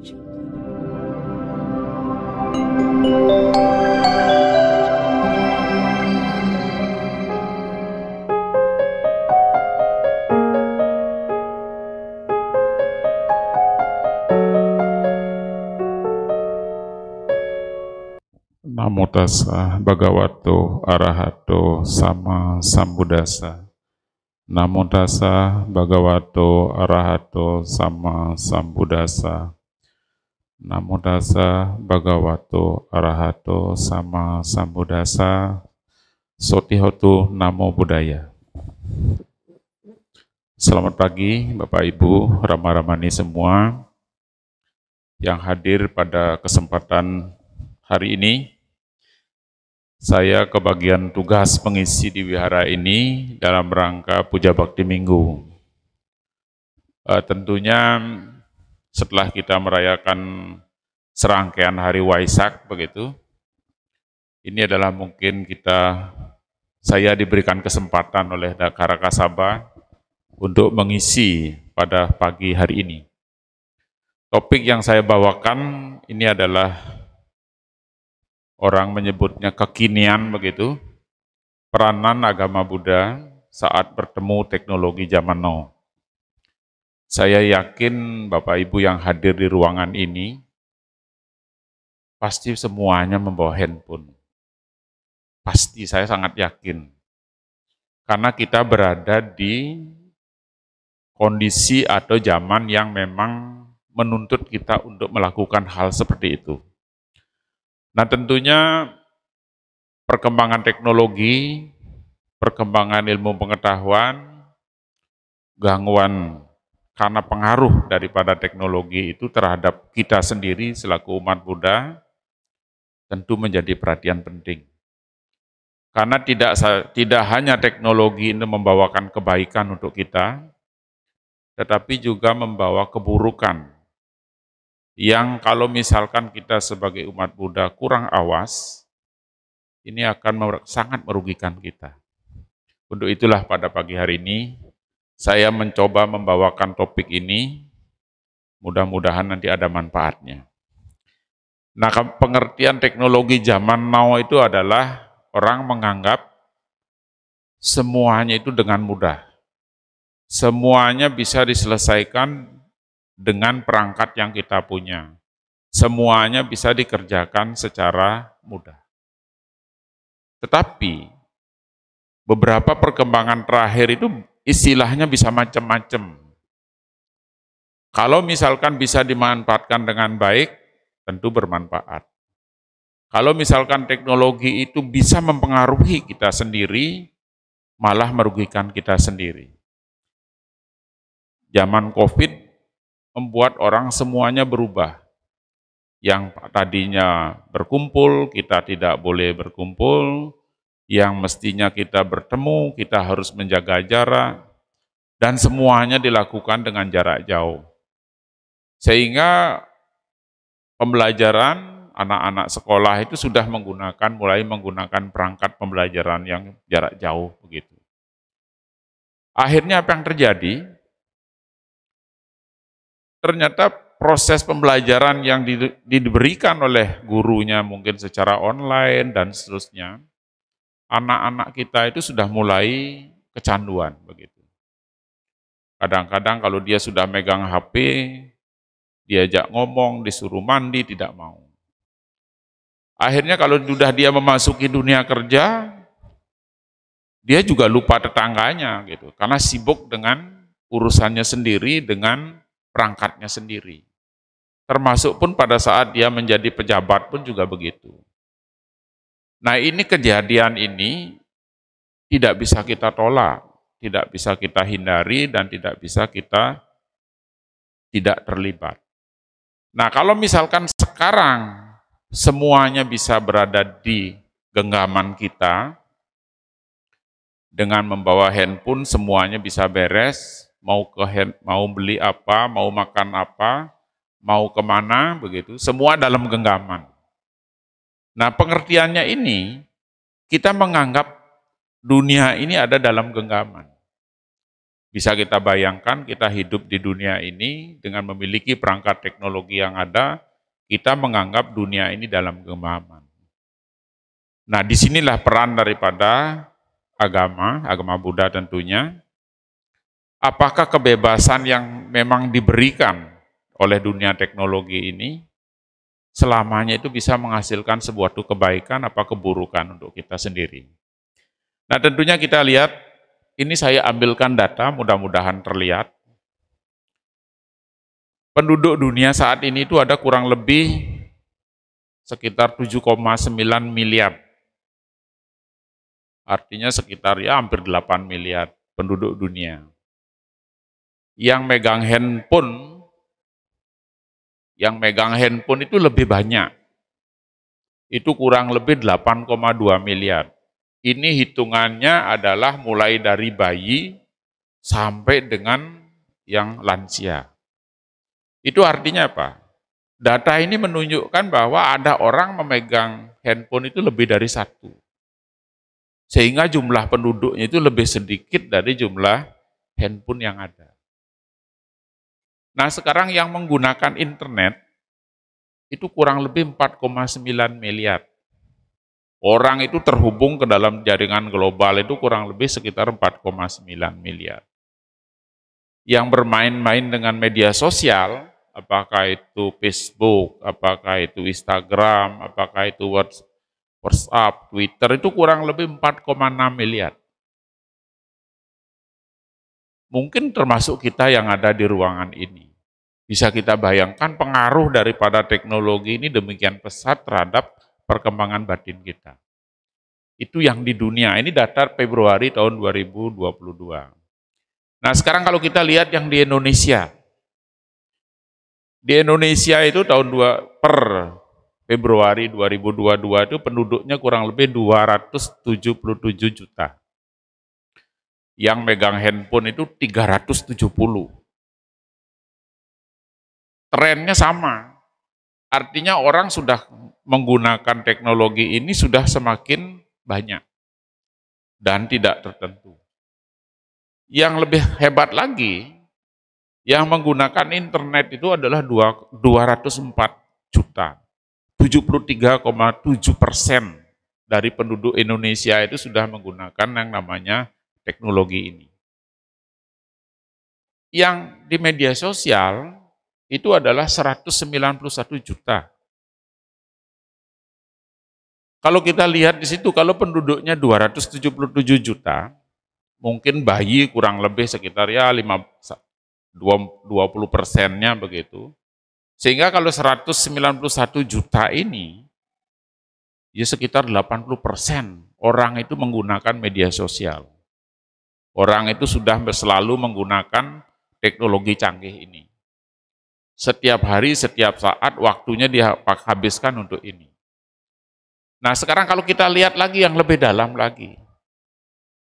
Namo tassa bhagavato arahato sama sambuddhassa. Namo tassa bhagavato arahato sama sambuddhassa. Namo tassa bhagavato arahato sama sambuddhassa. Sotihotu namo buddhaya. Selamat pagi Bapak Ibu, Rama-Ramani semua yang hadir pada kesempatan hari ini. Saya kebagian tugas mengisi di wihara ini dalam rangka Puja Bakti Minggu. Tentunya setelah kita merayakan serangkaian hari Waisak begitu, ini adalah mungkin saya diberikan kesempatan oleh Karaka Sabha untuk mengisi pada pagi hari ini. Topik yang saya bawakan ini adalah orang menyebutnya kekinian begitu, peranan agama Buddha saat bertemu teknologi zaman now. Saya yakin Bapak Ibu yang hadir di ruangan ini pasti semuanya membawa handphone. Pasti, saya sangat yakin. Karena kita berada di kondisi atau zaman yang memang menuntut kita untuk melakukan hal seperti itu. Nah, tentunya perkembangan teknologi, perkembangan ilmu pengetahuan, gangguan karena pengaruh daripada teknologi itu terhadap kita sendiri selaku umat Buddha tentu menjadi perhatian penting. Karena tidak hanya teknologi ini membawakan kebaikan untuk kita, tetapi juga membawa keburukan. Yang kalau misalkan kita sebagai umat Buddha kurang awas, ini akan sangat merugikan kita. Untuk itulah pada pagi hari ini, saya mencoba membawakan topik ini, mudah-mudahan nanti ada manfaatnya. Nah, pengertian teknologi zaman now itu adalah orang menganggap semuanya itu dengan mudah. Semuanya bisa diselesaikan dengan perangkat yang kita punya. Semuanya bisa dikerjakan secara mudah. Tetapi, beberapa perkembangan terakhir itu istilahnya bisa macam-macam. Kalau misalkan bisa dimanfaatkan dengan baik, tentu bermanfaat. Kalau misalkan teknologi itu bisa mempengaruhi kita sendiri, malah merugikan kita sendiri. Zaman COVID membuat orang semuanya berubah. Yang tadinya berkumpul, kita tidak boleh berkumpul. Yang mestinya kita bertemu, kita harus menjaga jarak. Dan semuanya dilakukan dengan jarak jauh. Sehingga pembelajaran anak-anak sekolah itu sudah mulai menggunakan perangkat pembelajaran yang jarak jauh begitu. Akhirnya apa yang terjadi? Ternyata proses pembelajaran yang diberikan oleh gurunya mungkin secara online dan seterusnya, anak-anak kita itu sudah mulai kecanduan begitu. Kadang-kadang kalau dia sudah megang HP, diajak ngomong, disuruh mandi, tidak mau. Akhirnya kalau sudah dia memasuki dunia kerja, dia juga lupa tetangganya gitu, karena sibuk dengan urusannya sendiri, dengan perangkatnya sendiri. Termasuk pun pada saat dia menjadi pejabat pun juga begitu. Nah, ini kejadian ini tidak bisa kita tolak, tidak bisa kita hindari, dan tidak bisa kita tidak terlibat. Nah, kalau misalkan sekarang semuanya bisa berada di genggaman kita, dengan membawa handphone semuanya bisa beres, mau beli apa, mau makan apa, mau kemana, begitu, semua dalam genggaman. Nah, pengertiannya ini, kita menganggap dunia ini ada dalam genggaman. Bisa kita bayangkan kita hidup di dunia ini dengan memiliki perangkat teknologi yang ada, kita menganggap dunia ini dalam genggaman. Nah, disinilah peran daripada agama Buddha tentunya. Apakah kebebasan yang memang diberikan oleh dunia teknologi ini selamanya itu bisa menghasilkan sebuah kebaikan apa keburukan untuk kita sendiri? Nah, tentunya kita lihat, ini saya ambilkan data, mudah-mudahan terlihat. Penduduk dunia saat ini itu ada kurang lebih sekitar 7,9 miliar. Artinya sekitar ya hampir 8 miliar penduduk dunia. Yang megang handphone itu lebih banyak. Itu kurang lebih 8,2 miliar. Ini hitungannya adalah mulai dari bayi sampai dengan yang lansia. Itu artinya apa? Data ini menunjukkan bahwa ada orang memegang handphone itu lebih dari satu. Sehingga jumlah penduduknya itu lebih sedikit dari jumlah handphone yang ada. Nah, sekarang yang menggunakan internet itu kurang lebih 4,9 miliar. Orang itu terhubung ke dalam jaringan global itu kurang lebih sekitar 4,9 miliar. Yang bermain-main dengan media sosial, apakah itu Facebook, apakah itu Instagram, apakah itu WhatsApp, Twitter, itu kurang lebih 4,6 miliar. Mungkin termasuk kita yang ada di ruangan ini. Bisa kita bayangkan pengaruh daripada teknologi ini demikian pesat terhadap perkembangan batin kita. Itu yang di dunia, ini data Februari tahun 2022. Nah, sekarang kalau kita lihat yang di Indonesia. Di Indonesia itu per Februari 2022 itu penduduknya kurang lebih 277 juta. Yang megang handphone itu 370. Trennya sama. Artinya orang sudah menggunakan teknologi ini sudah semakin banyak dan tidak tertentu. Yang lebih hebat lagi, yang menggunakan internet itu adalah 204 juta. 73,7% dari penduduk Indonesia itu sudah menggunakan yang namanya teknologi ini. Yang di media sosial itu adalah 191 juta. Kalau kita lihat di situ, kalau penduduknya 277 juta, mungkin bayi kurang lebih sekitar ya 20%-nya begitu. Sehingga kalau 191 juta ini, ya sekitar 80% orang itu menggunakan media sosial. Orang itu sudah selalu menggunakan teknologi canggih ini. Setiap hari, setiap saat, waktunya dia habiskan untuk ini. Nah, sekarang kalau kita lihat lagi yang lebih dalam lagi,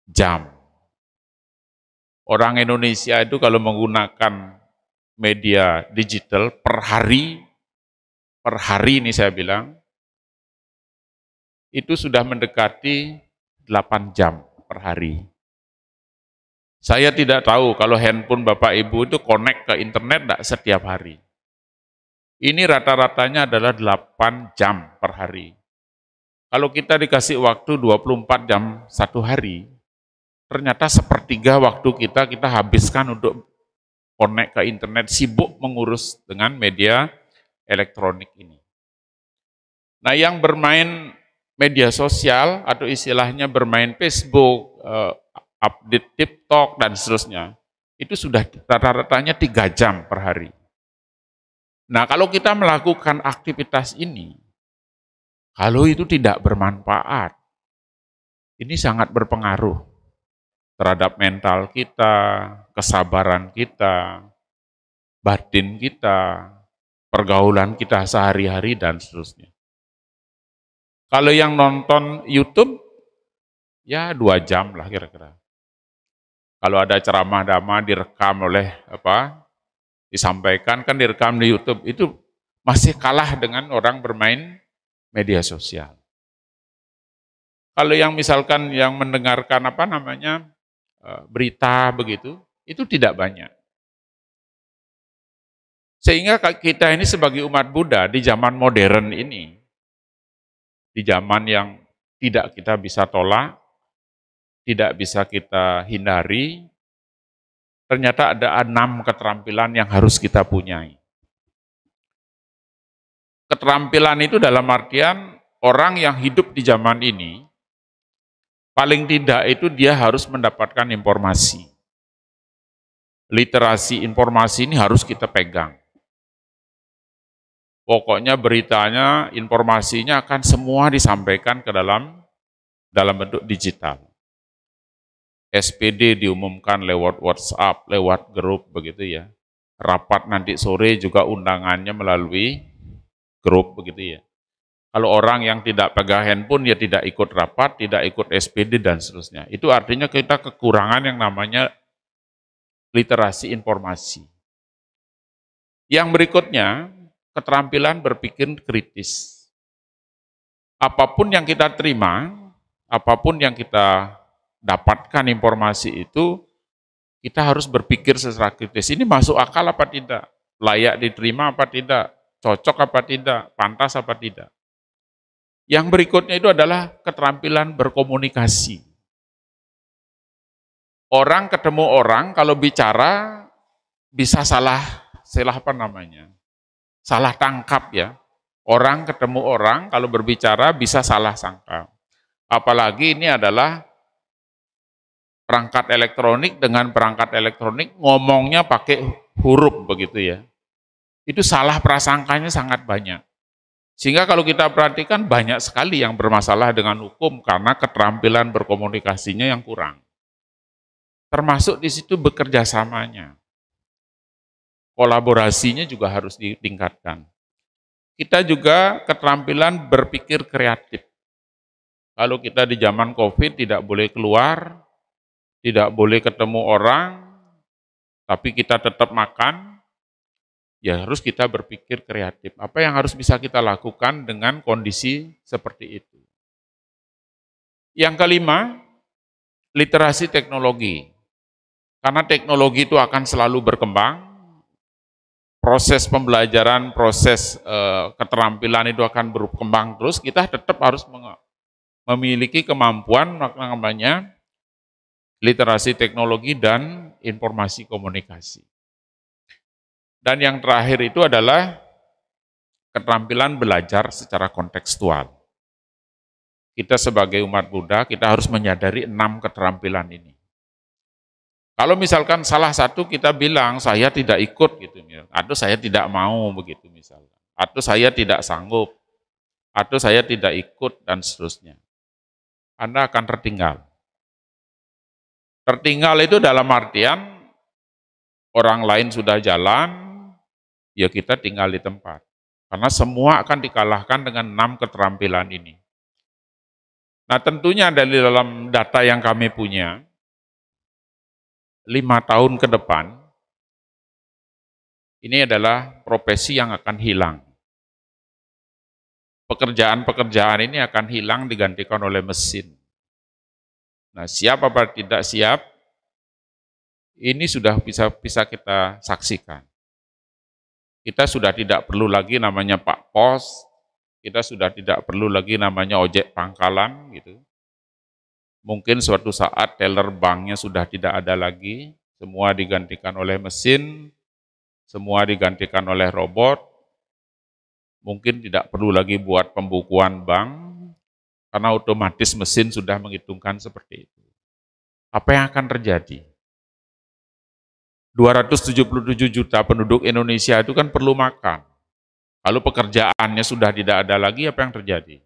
jam. Orang Indonesia itu kalau menggunakan media digital per hari ini saya bilang, itu sudah mendekati 8 jam per hari. Saya tidak tahu kalau handphone Bapak Ibu itu connect ke internet enggak setiap hari. Ini rata-ratanya adalah 8 jam per hari. Kalau kita dikasih waktu 24 jam satu hari, ternyata sepertiga waktu kita habiskan untuk connect ke internet, sibuk mengurus dengan media elektronik ini. Nah, yang bermain media sosial atau istilahnya bermain Facebook, update TikTok dan seterusnya, itu sudah rata-ratanya 3 jam per hari. Nah, kalau kita melakukan aktivitas ini, kalau itu tidak bermanfaat, ini sangat berpengaruh terhadap mental kita, kesabaran kita, batin kita, pergaulan kita sehari-hari dan seterusnya. Kalau yang nonton YouTube, ya 2 jam lah kira-kira. Kalau ada ceramah-damah direkam oleh disampaikan kan direkam di YouTube, itu masih kalah dengan orang bermain media sosial. Kalau yang misalkan yang mendengarkan berita begitu, Itu tidak banyak. Sehingga kita ini sebagai umat Buddha di zaman modern ini, di zaman yang tidak kita bisa tolak, tidak bisa kita hindari, ternyata ada 6 keterampilan yang harus kita punyai. Keterampilan itu dalam artian orang yang hidup di zaman ini, paling tidak itu dia harus mendapatkan informasi. Literasi informasi ini harus kita pegang. Pokoknya beritanya, informasinya akan semua disampaikan ke dalam bentuk digital. SPD diumumkan lewat WhatsApp, lewat grup begitu ya. Rapat nanti sore juga undangannya melalui grup begitu ya. Kalau orang yang tidak pegang handphone ya tidak ikut rapat, tidak ikut SPD dan seterusnya. Itu artinya kita kekurangan yang namanya literasi informasi. Yang berikutnya, keterampilan berpikir kritis. Apapun yang kita terima, apapun yang kita dapatkan informasi itu, kita harus berpikir secara kritis. Ini masuk akal apa tidak? Layak diterima apa tidak? Cocok apa tidak? Pantas apa tidak? Yang berikutnya itu adalah keterampilan berkomunikasi. Orang ketemu orang kalau bicara bisa salah apa namanya? Salah tangkap ya. Orang ketemu orang kalau berbicara bisa salah sangka. Apalagi ini adalah perangkat elektronik dengan perangkat elektronik ngomongnya pakai huruf begitu ya. Itu salah prasangkanya sangat banyak. Sehingga kalau kita perhatikan banyak sekali yang bermasalah dengan hukum karena keterampilan berkomunikasinya yang kurang. Termasuk di situ bekerja samanya. Kolaborasinya juga harus ditingkatkan. Kita juga keterampilan berpikir kreatif. Kalau kita di zaman COVID tidak boleh keluar, tidak boleh ketemu orang, tapi kita tetap makan, ya harus kita berpikir kreatif. Apa yang harus bisa kita lakukan dengan kondisi seperti itu? Yang kelima, literasi teknologi. Karena teknologi itu akan selalu berkembang, proses pembelajaran, proses keterampilan itu akan berkembang terus, kita tetap harus memiliki kemampuan namanya literasi teknologi dan informasi komunikasi. Dan yang terakhir itu adalah keterampilan belajar secara kontekstual. Kita sebagai umat Buddha, kita harus menyadari 6 keterampilan ini. Kalau misalkan salah satu kita bilang, saya tidak ikut gitu, atau saya tidak mau begitu misalkan, atau saya tidak sanggup, atau saya tidak ikut dan seterusnya. Anda akan tertinggal. Tertinggal itu dalam artian orang lain sudah jalan, ya kita tinggal di tempat. Karena semua akan dikalahkan dengan 6 keterampilan ini. Nah tentunya dari dalam data yang kami punya, 5 tahun ke depan, ini adalah profesi yang akan hilang. Pekerjaan-pekerjaan ini akan hilang digantikan oleh mesin. Nah, siap apa tidak siap, ini sudah bisa kita saksikan. Kita sudah tidak perlu lagi namanya Pak Pos, kita sudah tidak perlu lagi namanya ojek pangkalan gitu. Mungkin suatu saat teller banknya sudah tidak ada lagi, semua digantikan oleh mesin, semua digantikan oleh robot, mungkin tidak perlu lagi buat pembukuan bank, karena otomatis mesin sudah menghitungkan seperti itu. Apa yang akan terjadi? 277 juta penduduk Indonesia itu kan perlu makan. Lalu pekerjaannya sudah tidak ada lagi, apa yang terjadi?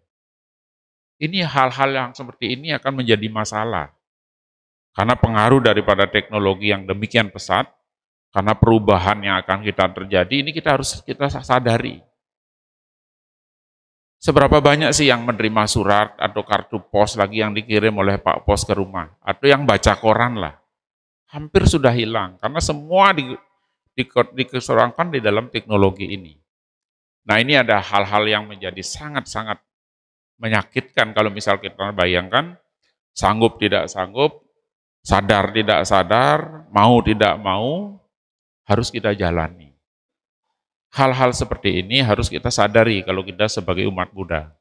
Ini hal-hal yang seperti ini akan menjadi masalah. Karena pengaruh daripada teknologi yang demikian pesat, karena perubahan yang akan kita terjadi, ini kita harus sadari. Seberapa banyak sih yang menerima surat atau kartu pos lagi yang dikirim oleh Pak Pos ke rumah? Atau yang baca koran lah. Hampir sudah hilang, karena semua dikesorongkan di dalam teknologi ini. Nah ini ada hal-hal yang menjadi sangat-sangat menyakitkan kalau misal kita bayangkan, sanggup tidak sanggup, Sadar tidak sadar, mau tidak mau, harus kita jalani. Hal-hal seperti ini harus kita sadari kalau kita sebagai umat Buddha.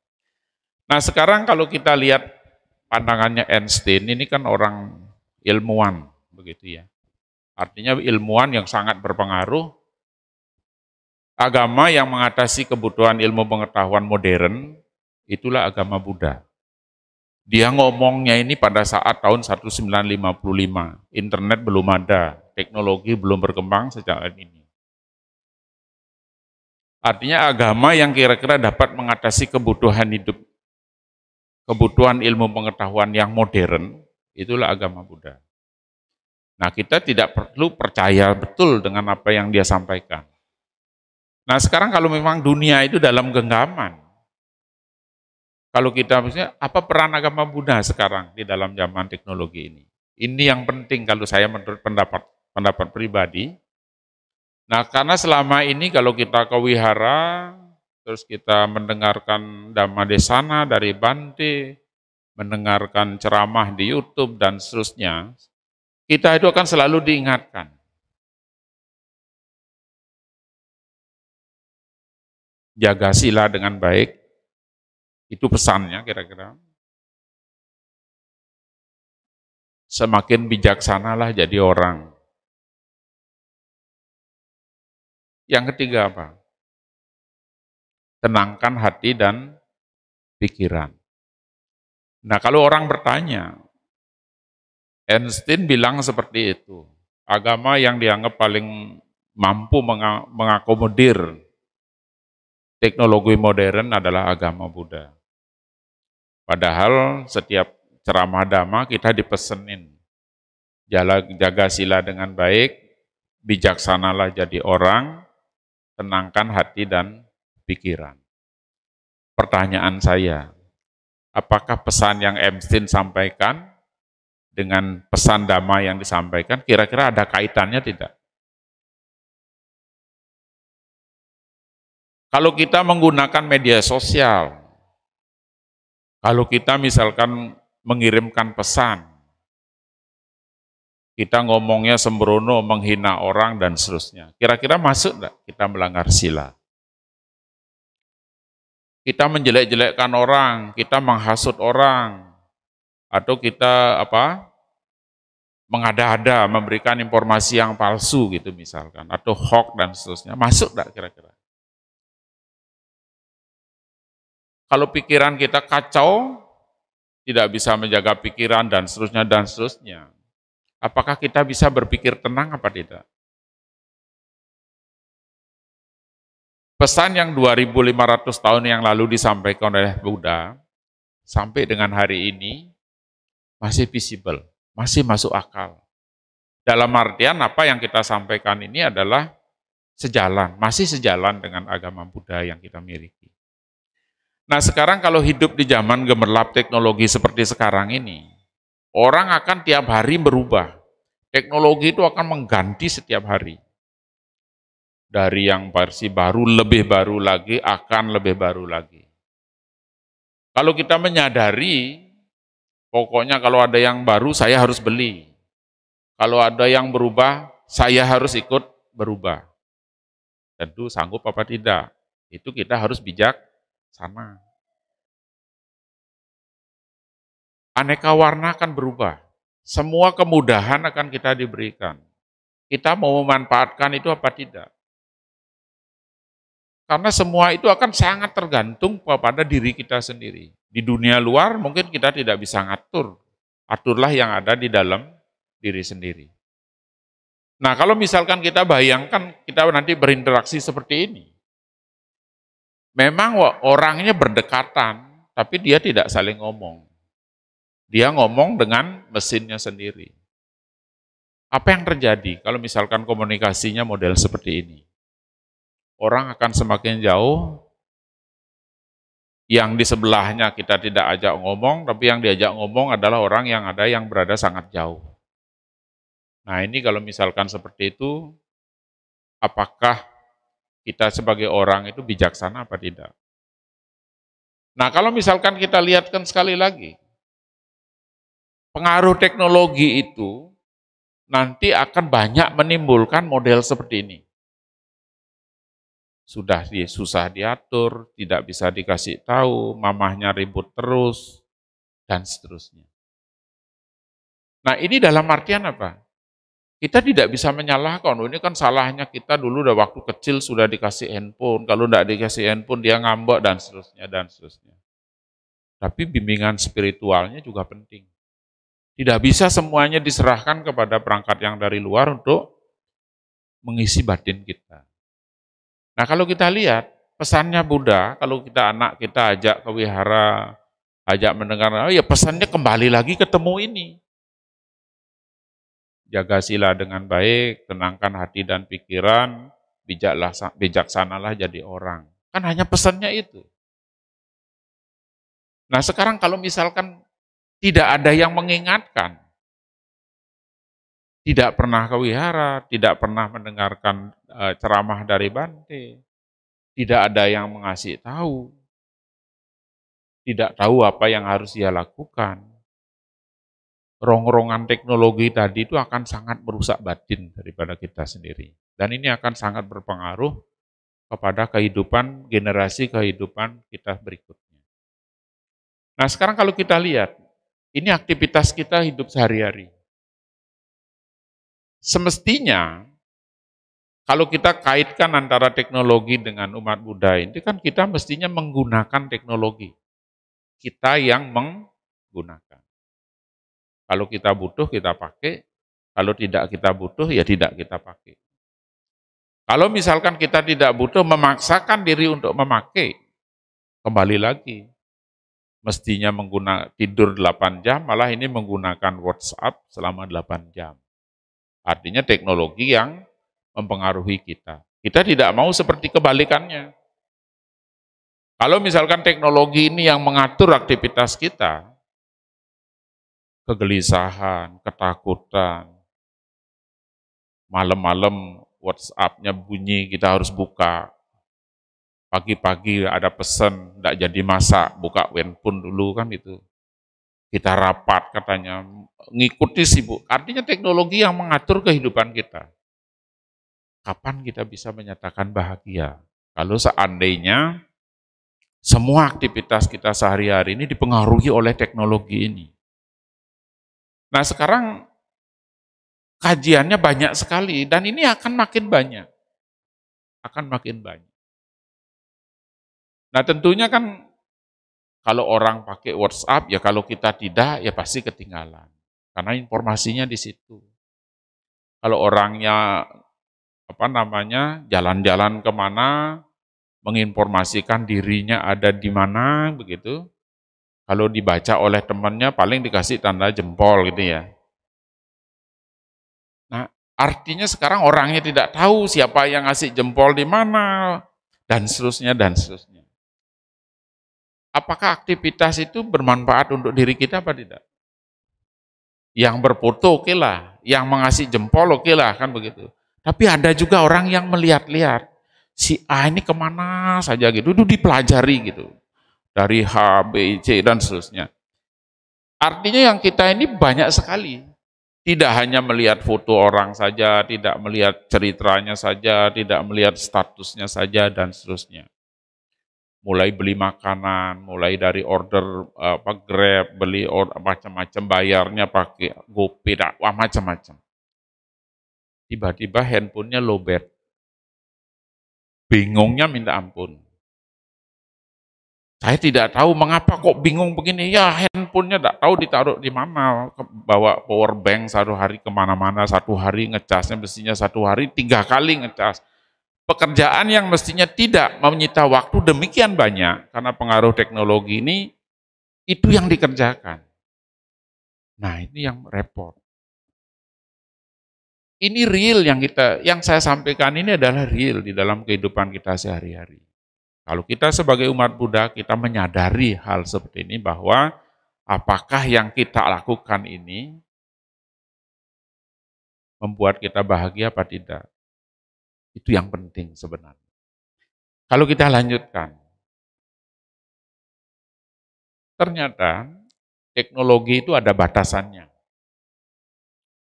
Nah sekarang kalau kita lihat pandangannya Einstein, ini kan orang ilmuwan, begitu ya. Artinya ilmuwan yang sangat berpengaruh, agama yang mengatasi kebutuhan ilmu pengetahuan modern, itulah agama Buddha. Dia ngomongnya ini pada saat tahun 1955, internet belum ada, teknologi belum berkembang sejak ini. Artinya agama yang kira-kira dapat mengatasi kebutuhan hidup, kebutuhan ilmu pengetahuan yang modern, itulah agama Buddha. Nah kita tidak perlu percaya betul dengan apa yang dia sampaikan. Nah sekarang kalau memang dunia itu dalam genggaman, kalau kita misalnya apa peran agama Buddha sekarang di dalam zaman teknologi ini? Ini yang penting kalau saya menurut pendapat pribadi. Nah karena selama ini kalau kita ke wihara, terus kita mendengarkan Dhamma Desana dari Bante, mendengarkan ceramah di YouTube dan seterusnya, kita itu akan selalu diingatkan. Jaga sila dengan baik, itu pesannya kira-kira. Semakin bijaksanalah jadi orang. Yang ketiga apa? Tenangkan hati dan pikiran. Nah kalau orang bertanya, Einstein bilang seperti itu, agama yang dianggap paling mampu mengakomodir teknologi modern adalah agama Buddha. Padahal setiap ceramah Dhamma kita dipesenin, jaga sila dengan baik, bijaksanalah jadi orang, tenangkan hati dan pikiran. Pertanyaan saya, apakah pesan yang Einstein sampaikan dengan pesan Dhamma yang disampaikan, kira-kira ada kaitannya tidak? Kalau kita menggunakan media sosial, kalau kita misalkan mengirimkan pesan, kita ngomongnya sembrono, menghina orang, dan seterusnya. Kira-kira masuk enggak kita melanggar sila? Kita menjelek-jelekkan orang, kita menghasut orang, atau kita mengada-ada, memberikan informasi yang palsu gitu misalkan, atau hoax dan seterusnya. Masuk enggak kira-kira? Kalau pikiran kita kacau, tidak bisa menjaga pikiran dan seterusnya, apakah kita bisa berpikir tenang apa tidak? Pesan yang 2500 tahun yang lalu disampaikan oleh Buddha, sampai dengan hari ini, masih visible, masih masuk akal. Dalam artian apa yang kita sampaikan ini adalah masih sejalan dengan agama Buddha yang kita miliki. Nah sekarang kalau hidup di zaman gemerlap teknologi seperti sekarang ini, orang akan tiap hari berubah. Teknologi itu akan mengganti setiap hari. Dari yang versi baru, lebih baru lagi, akan lebih baru lagi. Kalau kita menyadari, pokoknya kalau ada yang baru, saya harus beli. Kalau ada yang berubah, saya harus ikut berubah. Tentu sanggup apa tidak, itu kita harus bijaksana. Aneka warna akan berubah. Semua kemudahan akan kita diberikan. Kita mau memanfaatkan itu apa tidak? Karena semua itu akan sangat tergantung pada diri kita sendiri. Di dunia luar mungkin kita tidak bisa ngatur. Aturlah yang ada di dalam diri sendiri. Nah kalau misalkan kita bayangkan kita nanti berinteraksi seperti ini. Memang orangnya berdekatan, tapi dia tidak saling ngomong. Dia ngomong dengan mesinnya sendiri. Apa yang terjadi kalau misalkan komunikasinya model seperti ini? Orang akan semakin jauh, yang di sebelahnya kita tidak ajak ngomong, tapi yang diajak ngomong adalah orang yang berada sangat jauh. Nah ini kalau misalkan seperti itu, apakah kita sebagai orang itu bijaksana apa tidak? Nah kalau misalkan kita lihatkan sekali lagi, pengaruh teknologi itu nanti akan banyak menimbulkan model seperti ini. Sudah susah diatur, tidak bisa dikasih tahu, mamahnya ribut terus, dan seterusnya. Nah ini dalam artian apa? Kita tidak bisa menyalahkan, ini kan salahnya kita dulu udah waktu kecil sudah dikasih handphone, kalau tidak dikasih handphone dia ngambek, dan seterusnya, dan seterusnya. Tapi bimbingan spiritualnya juga penting. Tidak bisa semuanya diserahkan kepada perangkat yang dari luar untuk mengisi batin kita. Nah kalau kita lihat, pesannya Buddha, kalau kita anak kita ajak ke wihara, ajak mendengar, oh ya pesannya kembali lagi ketemu ini. Jaga sila dengan baik, tenangkan hati dan pikiran, bijaksanalah jadi orang. Kan hanya pesannya itu. Nah sekarang kalau misalkan tidak ada yang mengingatkan, tidak pernah ke wihara, tidak pernah mendengarkan ceramah dari Bante, tidak ada yang mengasih tahu, tidak tahu apa yang harus dia lakukan. Rongrongan teknologi tadi itu akan sangat merusak batin daripada kita sendiri. Dan ini akan sangat berpengaruh kepada kehidupan, generasi kehidupan kita berikutnya. Nah sekarang kalau kita lihat, ini aktivitas kita hidup sehari-hari. Semestinya, kalau kita kaitkan antara teknologi dengan umat Buddha, ini kan kita mestinya menggunakan teknologi. Kita yang menggunakan. Kalau kita butuh, kita pakai. Kalau tidak kita butuh, ya tidak kita pakai. Kalau misalkan kita tidak butuh, memaksakan diri untuk memakai, kembali lagi. Mestinya tidur 8 jam, malah ini menggunakan WhatsApp selama 8 jam. Artinya teknologi yang mempengaruhi kita. Kita tidak mau seperti kebalikannya. Kalau misalkan teknologi ini yang mengatur aktivitas kita, kegelisahan, ketakutan, malam-malam WhatsApp-nya bunyi, kita harus buka. Pagi-pagi ada pesan, tidak jadi masak, buka handphone dulu kan itu. Kita rapat katanya, ngikuti sibuk. Artinya teknologi yang mengatur kehidupan kita. Kapan kita bisa menyatakan bahagia? Kalau seandainya semua aktivitas kita sehari-hari ini dipengaruhi oleh teknologi ini. Nah sekarang kajiannya banyak sekali dan ini akan makin banyak. Akan makin banyak. Nah tentunya kan kalau orang pakai WhatsApp, ya kalau kita tidak, ya pasti ketinggalan. Karena informasinya di situ. Kalau orangnya, jalan-jalan kemana, menginformasikan dirinya ada di mana, begitu. Kalau dibaca oleh temannya, paling dikasih tanda jempol gitu ya. Nah, artinya sekarang orangnya tidak tahu siapa yang ngasih jempol di mana, dan seterusnya, dan seterusnya. Apakah aktivitas itu bermanfaat untuk diri kita apa tidak? Yang berfoto oke lah, yang mengasih jempol oke lah, kan begitu. Tapi ada juga orang yang melihat-lihat, si A ini kemana saja gitu, itu dipelajari gitu. Dari H, B, C, dan seterusnya. Artinya yang kita ini banyak sekali. Tidak hanya melihat foto orang saja, tidak melihat ceritanya saja, tidak melihat statusnya saja, dan seterusnya. Mulai beli makanan, mulai dari order Grab, beli macam-macam, bayarnya pakai GoPay, wah macam-macam. Tiba-tiba handphonenya lowbat. Bingungnya minta ampun. Saya tidak tahu mengapa kok bingung begini. Ya handphonenya tidak tahu ditaruh di mana. Bawa power bank 1 hari kemana-mana, 1 hari ngecasnya mestinya 1 hari 3 kali ngecas. Pekerjaan yang mestinya tidak menyita waktu demikian banyak karena pengaruh teknologi ini, itu yang dikerjakan. Nah ini yang repot. Ini real yang saya sampaikan ini adalah real di dalam kehidupan kita sehari-hari. Kalau kita sebagai umat Buddha, kita menyadari hal seperti ini bahwa apakah yang kita lakukan ini membuat kita bahagia apa tidak. Itu yang penting sebenarnya. Kalau kita lanjutkan, ternyata teknologi itu ada batasannya.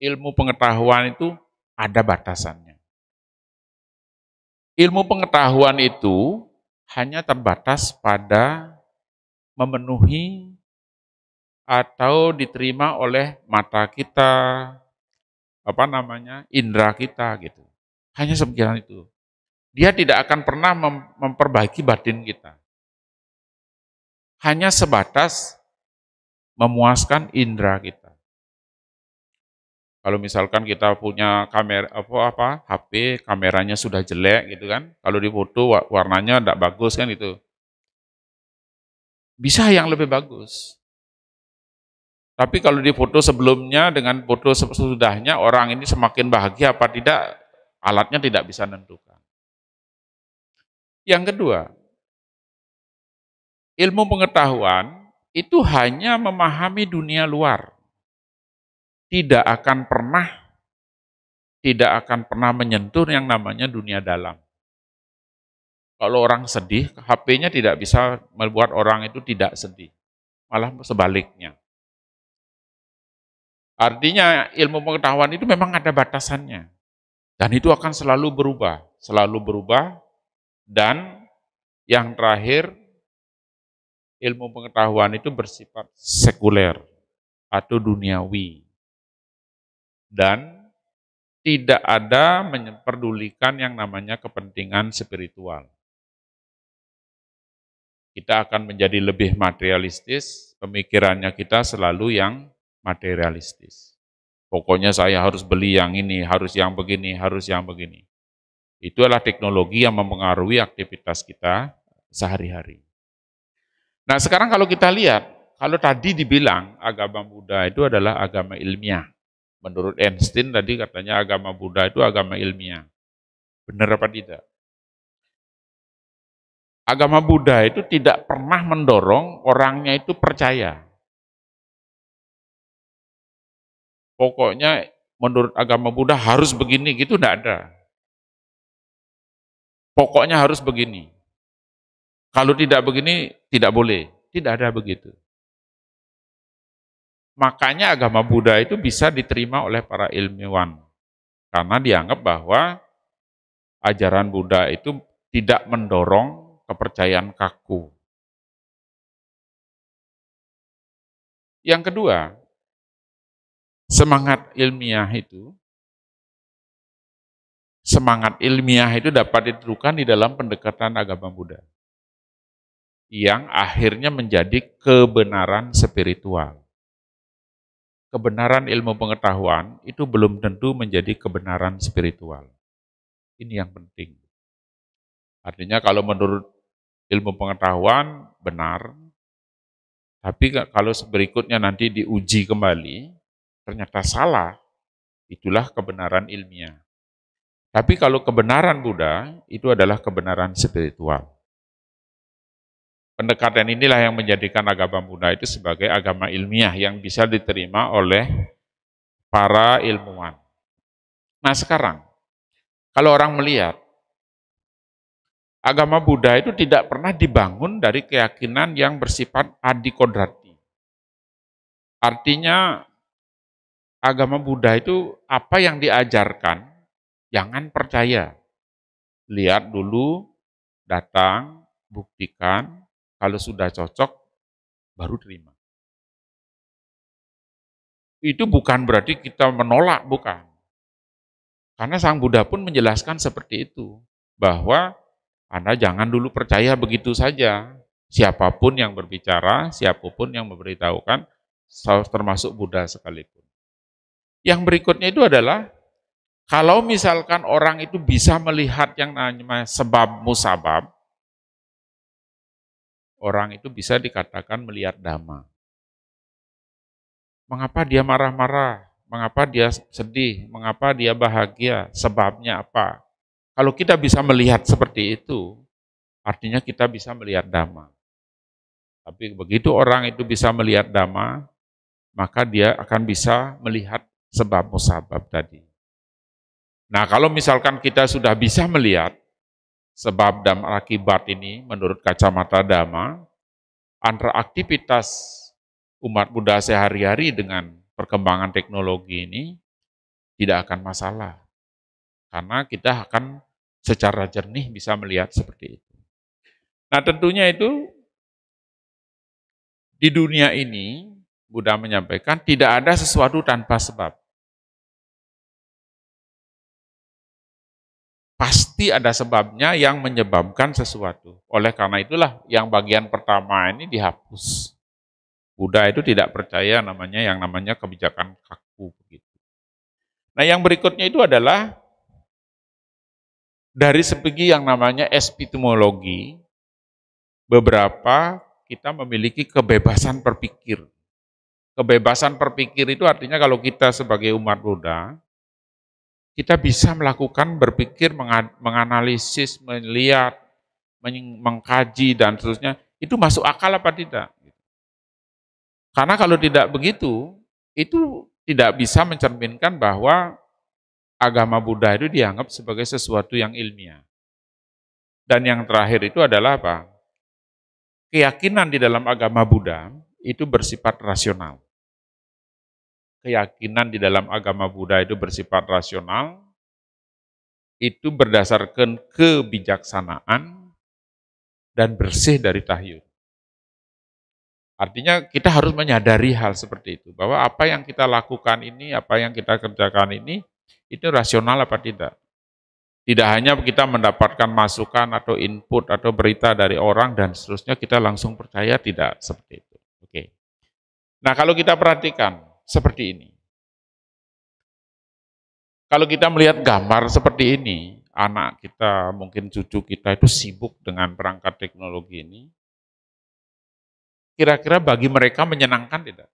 ilmu pengetahuan itu ada batasannya. Ilmu pengetahuan itu hanya terbatas pada memenuhi atau diterima oleh mata kita, indera kita gitu. Hanya sekian itu. Dia tidak akan pernah memperbaiki batin kita. Hanya sebatas memuaskan indera kita. Kalau misalkan kita punya kamera HP, kameranya sudah jelek gitu kan. Kalau difoto warnanya tidak bagus kan itu. Bisa yang lebih bagus. Tapi kalau difoto sebelumnya dengan foto sesudahnya, orang ini semakin bahagia apa tidak, alatnya tidak bisa menentukan. Yang kedua, ilmu pengetahuan itu hanya memahami dunia luar. Tidak akan pernah menyentuh yang namanya dunia dalam. Kalau orang sedih, HP-nya tidak bisa membuat orang itu tidak sedih. Malah sebaliknya. Artinya ilmu pengetahuan itu memang ada batasannya. Dan itu akan selalu berubah. Dan yang terakhir, ilmu pengetahuan itu bersifat sekuler atau duniawi. Dan tidak ada memperdulikan yang namanya kepentingan spiritual. Kita akan menjadi lebih materialistis, pemikirannya kita selalu yang materialistis. Pokoknya saya harus beli yang ini, harus yang begini, harus yang begini. Itu adalah teknologi yang mempengaruhi aktivitas kita sehari-hari. Nah sekarang kalau kita lihat, kalau tadi dibilang agama Buddha itu adalah agama ilmiah. Menurut Einstein tadi katanya agama Buddha itu agama ilmiah. Benar apa tidak? Agama Buddha itu tidak pernah mendorong orangnya itu percaya. Pokoknya menurut agama Buddha harus begini gitu, tidak ada. Pokoknya harus begini. Kalau tidak begini, tidak boleh. Tidak ada begitu. Makanya agama Buddha itu bisa diterima oleh para ilmuwan. Karena dianggap bahwa ajaran Buddha itu tidak mendorong kepercayaan kaku. Yang kedua, semangat ilmiah itu dapat ditentukan di dalam pendekatan agama Buddha. Yang akhirnya menjadi kebenaran spiritual. Kebenaran ilmu pengetahuan itu belum tentu menjadi kebenaran spiritual. Ini yang penting. Artinya kalau menurut ilmu pengetahuan benar, tapi kalau berikutnya nanti diuji kembali, ternyata salah, itulah kebenaran ilmiah. Tapi kalau kebenaran Buddha, itu adalah kebenaran spiritual. Pendekatan inilah yang menjadikan agama Buddha itu sebagai agama ilmiah yang bisa diterima oleh para ilmuwan. Nah sekarang, kalau orang melihat, agama Buddha itu tidak pernah dibangun dari keyakinan yang bersifat adikodrati. Artinya, agama Buddha itu apa yang diajarkan, jangan percaya. Lihat dulu, datang, buktikan, kalau sudah cocok, baru terima. Itu bukan berarti kita menolak, bukan. Karena Sang Buddha pun menjelaskan seperti itu, bahwa Anda jangan dulu percaya begitu saja. Siapapun yang berbicara, siapapun yang memberitahukan, termasuk Buddha sekalipun. Yang berikutnya itu adalah, kalau misalkan orang itu bisa melihat yang namanya sebab musabab, orang itu bisa dikatakan melihat dhamma. Mengapa dia marah-marah? Mengapa dia sedih? Mengapa dia bahagia? Sebabnya apa? Kalau kita bisa melihat seperti itu, artinya kita bisa melihat dhamma. Tapi begitu orang itu bisa melihat dhamma, maka dia akan bisa melihat sebab musabab tadi. Nah, kalau misalkan kita sudah bisa melihat sebab dan akibat ini menurut kacamata dhamma, antara aktivitas umat Buddha sehari-hari dengan perkembangan teknologi ini, tidak akan masalah. Karena kita akan secara jernih bisa melihat seperti itu. Nah tentunya itu di dunia ini, Buddha menyampaikan tidak ada sesuatu tanpa sebab. Pasti ada sebabnya yang menyebabkan sesuatu. Oleh karena itulah yang bagian pertama ini dihapus. Buddha itu tidak percaya yang namanya kebijakan kaku begitu. Nah, yang berikutnya itu adalah dari segi yang namanya epistemologi, beberapa kita memiliki kebebasan berpikir. Kebebasan berpikir itu artinya kalau kita sebagai umat Buddha, kita bisa melakukan berpikir, menganalisis, melihat, mengkaji, dan seterusnya. Itu masuk akal apa tidak? Karena kalau tidak begitu, itu tidak bisa mencerminkan bahwa agama Buddha itu dianggap sebagai sesuatu yang ilmiah. Dan yang terakhir itu adalah apa? Keyakinan di dalam agama Buddha itu bersifat rasional. Keyakinan di dalam agama Buddha itu bersifat rasional, itu berdasarkan kebijaksanaan dan bersih dari tahyul. Artinya kita harus menyadari hal seperti itu, bahwa apa yang kita lakukan ini, apa yang kita kerjakan ini, itu rasional apa tidak. Tidak hanya kita mendapatkan masukan atau input atau berita dari orang dan seterusnya kita langsung percaya, tidak seperti itu. Oke. Nah kalau kita perhatikan seperti ini, kalau kita melihat gambar seperti ini, anak kita, mungkin cucu kita itu sibuk dengan perangkat teknologi ini, kira-kira bagi mereka menyenangkan tidak?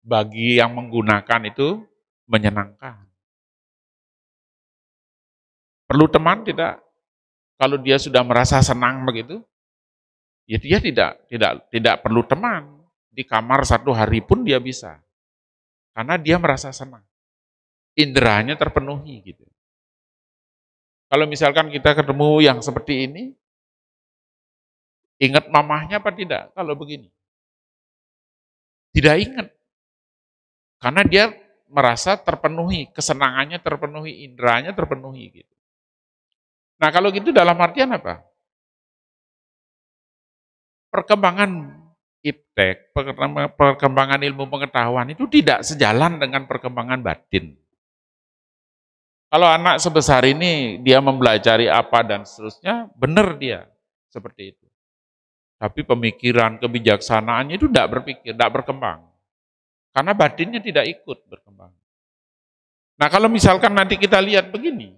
Bagi yang menggunakan itu menyenangkan. Perlu teman tidak? Kalau dia sudah merasa senang begitu, ya dia tidak perlu teman. Di kamar 1 hari pun dia bisa. Karena dia merasa senang. Inderanya terpenuhi gitu. Kalau misalkan kita ketemu yang seperti ini, ingat mamahnya apa tidak kalau begini? Tidak ingat. Karena dia merasa terpenuhi, kesenangannya terpenuhi, inderanya terpenuhi gitu. Nah kalau gitu dalam artian apa? Perkembangan iptek, perkembangan ilmu pengetahuan itu tidak sejalan dengan perkembangan batin. Kalau anak sebesar ini dia mempelajari apa dan seterusnya, benar dia seperti itu. Tapi pemikiran, kebijaksanaannya itu tidak berpikir, tidak berkembang. Karena batinnya tidak ikut berkembang. Nah kalau misalkan nanti kita lihat begini,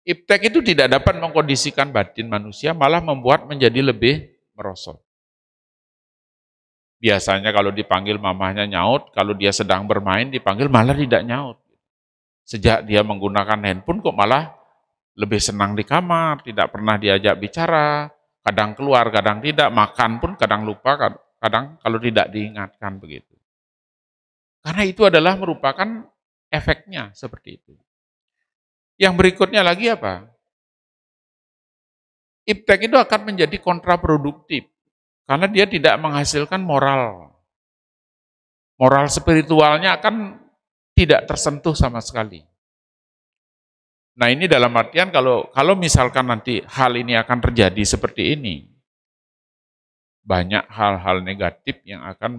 iptek itu tidak dapat mengkondisikan batin manusia, malah membuat menjadi lebih merosot. Biasanya kalau dipanggil mamahnya nyaut, kalau dia sedang bermain dipanggil malah tidak nyaut. Sejak dia menggunakan handphone kok malah lebih senang di kamar, tidak pernah diajak bicara, kadang keluar, kadang tidak, makan pun kadang lupa, kadang kalau tidak diingatkan begitu. Karena itu adalah merupakan efeknya seperti itu. Yang berikutnya lagi apa? Iptek itu akan menjadi kontraproduktif, karena dia tidak menghasilkan moral. Moral spiritualnya akan tidak tersentuh sama sekali. Nah ini dalam artian kalau misalkan nanti hal ini akan terjadi seperti ini, banyak hal-hal negatif yang akan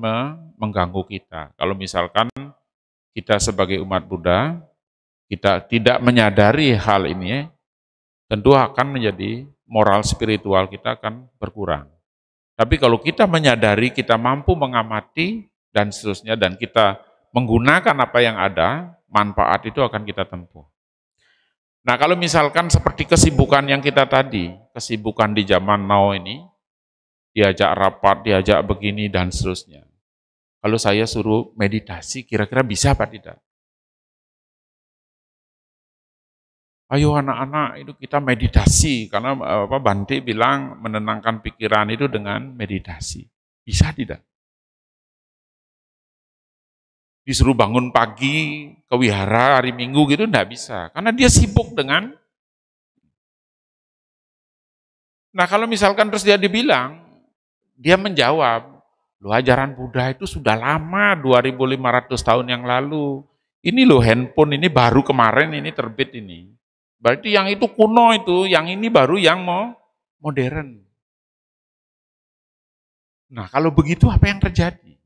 mengganggu kita. Kalau misalkan kita sebagai umat Buddha, kita tidak menyadari hal ini, tentu akan menjadi moral spiritual kita akan berkurang. Tapi kalau kita menyadari, kita mampu mengamati, dan seterusnya, dan kita menggunakan apa yang ada, manfaat itu akan kita tempuh. Nah kalau misalkan seperti kesibukan yang kita tadi, kesibukan di zaman now ini, diajak rapat, diajak begini, dan seterusnya. Kalau saya suruh meditasi, kira-kira bisa apa tidak? Ayo anak-anak itu kita meditasi, karena Bante bilang menenangkan pikiran itu dengan meditasi. Bisa tidak? Disuruh bangun pagi ke wihara hari Minggu gitu enggak bisa, karena dia sibuk dengan. Nah kalau misalkan terus dia dibilang, dia menjawab, Loh, ajaran Buddha itu sudah lama, 2500 tahun yang lalu. Ini loh handphone ini baru kemarin ini terbit ini. Berarti yang itu kuno itu, yang ini baru yang modern. Nah, kalau begitu apa yang terjadi?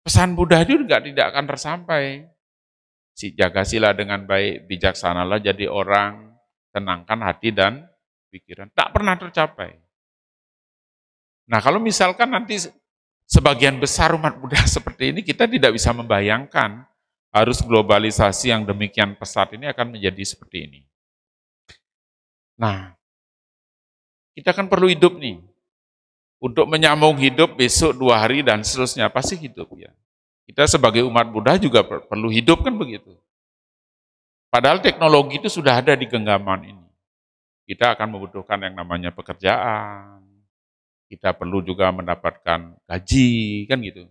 Pesan Buddha itu tidak akan tersampai. Si jaga sila dengan baik, bijaksanalah jadi orang, tenangkan hati dan pikiran. Tak pernah tercapai. Nah, kalau misalkan nanti sebagian besar umat Buddha seperti ini, kita tidak bisa membayangkan harus globalisasi yang demikian pesat ini akan menjadi seperti ini. Nah, kita kan perlu hidup nih. Untuk menyambung hidup besok 2 hari dan seterusnya, pasti hidup ya. Kita sebagai umat Buddha juga perlu hidup kan begitu. Padahal teknologi itu sudah ada di genggaman ini. Kita akan membutuhkan yang namanya pekerjaan. Kita perlu juga mendapatkan gaji, kan gitu.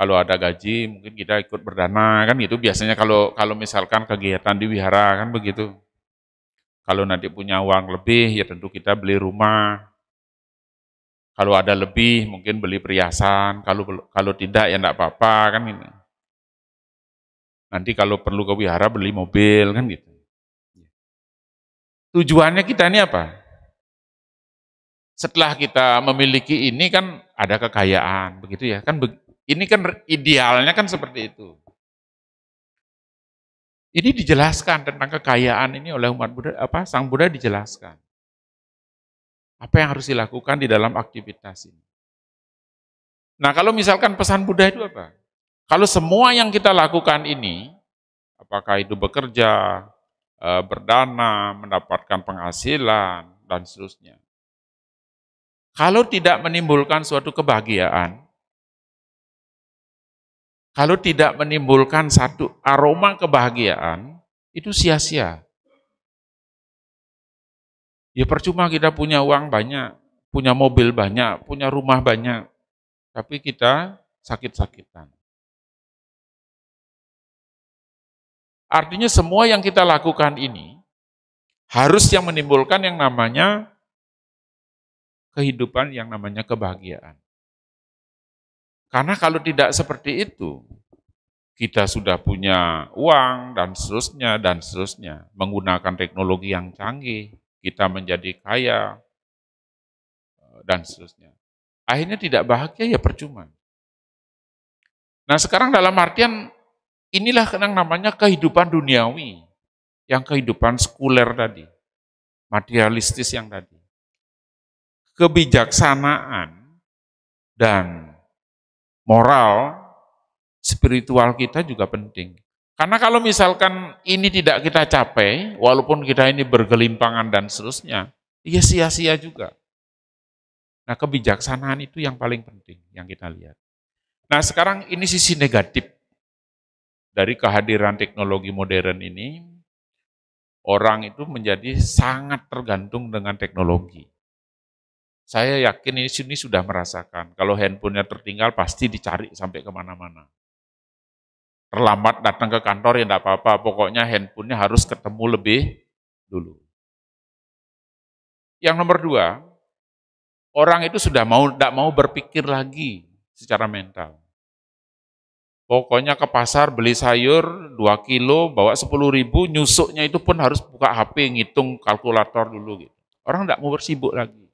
Kalau ada gaji, mungkin kita ikut berdana, kan gitu. Biasanya kalau misalkan kegiatan di wihara, kan begitu. Kalau nanti punya uang lebih, ya tentu kita beli rumah. Kalau ada lebih, mungkin beli perhiasan. Kalau tidak, ya enggak apa-apa, kan gitu. Nanti kalau perlu ke wihara, beli mobil, kan gitu. Tujuannya kita ini apa? Setelah kita memiliki ini kan ada kekayaan, begitu ya. Kan ini kan idealnya kan seperti itu. Ini dijelaskan tentang kekayaan ini oleh umat Buddha, Sang Buddha dijelaskan. Apa yang harus dilakukan di dalam aktivitas ini. Nah, kalau misalkan pesan Buddha itu apa? Kalau semua yang kita lakukan ini, apakah itu bekerja, berdana, mendapatkan penghasilan, dan seterusnya. Kalau tidak menimbulkan suatu kebahagiaan, kalau tidak menimbulkan satu aroma kebahagiaan, itu sia-sia. Ya percuma kita punya uang banyak, punya mobil banyak, punya rumah banyak, tapi kita sakit-sakitan. Artinya semua yang kita lakukan ini harus yang menimbulkan yang namanya kehidupan, yang namanya kebahagiaan. Karena kalau tidak seperti itu, kita sudah punya uang dan seterusnya, menggunakan teknologi yang canggih, kita menjadi kaya, dan seterusnya. Akhirnya tidak bahagia, ya percuma. Nah sekarang dalam artian, inilah yang namanya kehidupan duniawi, yang kehidupan sekuler tadi, materialistis yang tadi. Kebijaksanaan dan moral, spiritual kita juga penting. Karena kalau misalkan ini tidak kita capai, walaupun kita ini bergelimpangan dan seterusnya, ya sia-sia juga. Nah kebijaksanaan itu yang paling penting, yang kita lihat. Nah sekarang ini sisi negatif dari kehadiran teknologi modern ini, orang itu menjadi sangat tergantung dengan teknologi. Saya yakin ini sudah merasakan, kalau handphonenya tertinggal pasti dicari sampai kemana-mana. Terlambat datang ke kantor ya enggak apa-apa, pokoknya handphonenya harus ketemu lebih dulu. Yang nomor 2, orang itu sudah tidak mau berpikir lagi secara mental. Pokoknya ke pasar beli sayur 2 kilo, bawa 10.000, nyusuknya itu pun harus buka HP, ngitung kalkulator dulu. Gitu. Orang tidak mau bersibuk lagi.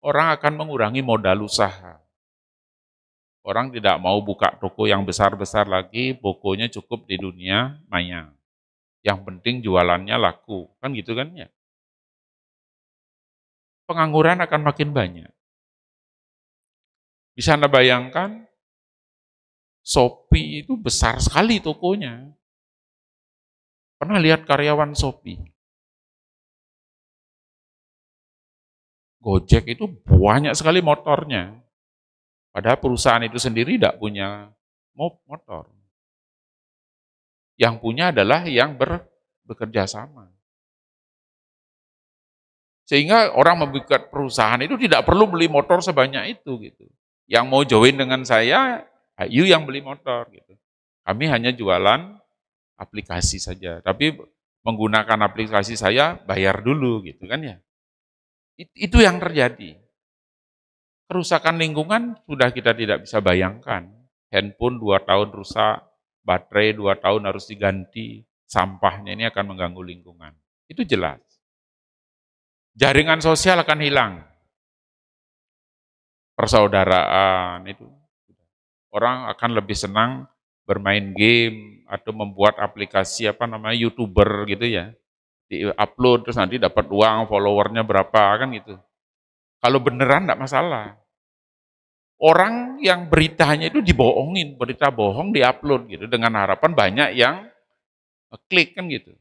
Orang akan mengurangi modal usaha. Orang tidak mau buka toko yang besar-besar lagi, pokoknya cukup di dunia maya. Yang penting jualannya laku, kan gitu kan ya. Pengangguran akan makin banyak. Bisa Anda bayangkan, Shopee itu besar sekali tokonya. Pernah lihat karyawan Shopee? Gojek itu banyak sekali motornya. Padahal perusahaan itu sendiri tidak punya motor. Yang punya adalah yang bekerja sama. Sehingga orang membuat perusahaan itu tidak perlu beli motor sebanyak itu gitu. Yang mau join dengan saya, you yang beli motor gitu. Kami hanya jualan aplikasi saja, tapi menggunakan aplikasi saya bayar dulu gitu kan ya. Itu yang terjadi. Kerusakan lingkungan sudah kita tidak bisa bayangkan. Handphone 2 tahun rusak, baterai 2 tahun harus diganti, sampahnya ini akan mengganggu lingkungan. Itu jelas. Jaringan sosial akan hilang. Persaudaraan itu. Orang akan lebih senang bermain game atau membuat aplikasi YouTuber gitu ya. Di-upload terus nanti dapat uang, followernya berapa kan gitu. Kalau beneran enggak masalah. Orang yang beritanya itu dibohongin, berita bohong diupload gitu dengan harapan banyak yang klik kan gitu.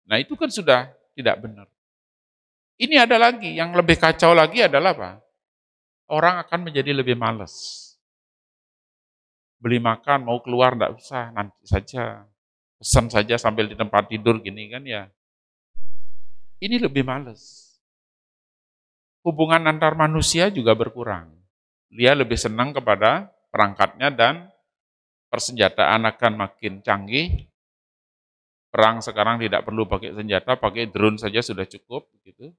Nah, itu kan sudah tidak benar. Ini ada lagi, yang lebih kacau lagi adalah apa? Orang akan menjadi lebih malas. Beli makan, mau keluar enggak usah, nanti saja. Pesan saja sambil di tempat tidur gini kan ya. Ini lebih malas. Hubungan antar manusia juga berkurang. Dia lebih senang kepada perangkatnya dan persenjataan akan makin canggih. Perang sekarang tidak perlu pakai senjata, pakai drone saja sudah cukup. Gitu.